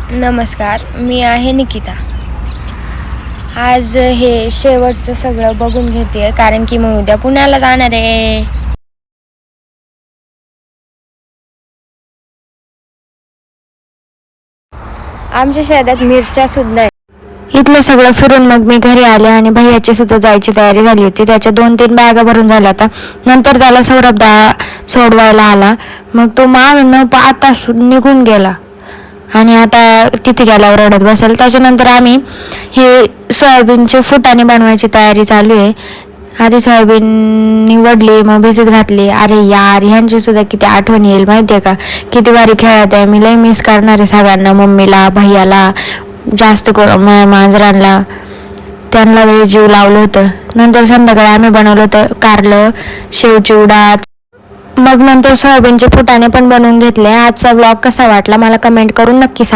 नमस्कार, मी आहे निकिता. आज हे शेवटचं सगळं बघून घेते कारण की मग उद्या पुण्याला जाणार आहे. आमच्या शेतात मिरच्या सुद्धा आहे. इथलं सगळं फिरून मग मी घरी आले आणि भैयाची सुद्धा जायची तयारी झाली होती. त्याच्या 2-3 बॅगा भरून झाल्या होत्या. नंतर त्याला सौरभदा सोडवायला आला. मग तो माग न पाहता निघून गेला आणि आता तिथे गेल्यावर रडत बसेल. त्याच्यानंतर आम्ही हे सोयाबीनचे फुटाणे बनवायची तयारी चालू आहे. आधी सोयाबीन निवडली, मग भिजत घातली. अरे यार, ह्यांची सुद्धा किती आठवण येईल माहिती आहे का. किती वारी खेळत आहे. मी लई मिस करणार आहे सगळ्यांना, मम्मीला, भैयाला, जास्त करून मांजरांना. त्यांना लई जीव लावलं होतं. नंतर संध्याकाळी आम्ही बनवलं होतं कारलं, शेवचिवडा. मग नंतर सोयाबीनचे फुटाणे पण बनवून घेतले. आजचा व्लॉग कसा वाटला मला कमेंट करून नक्की सांगा.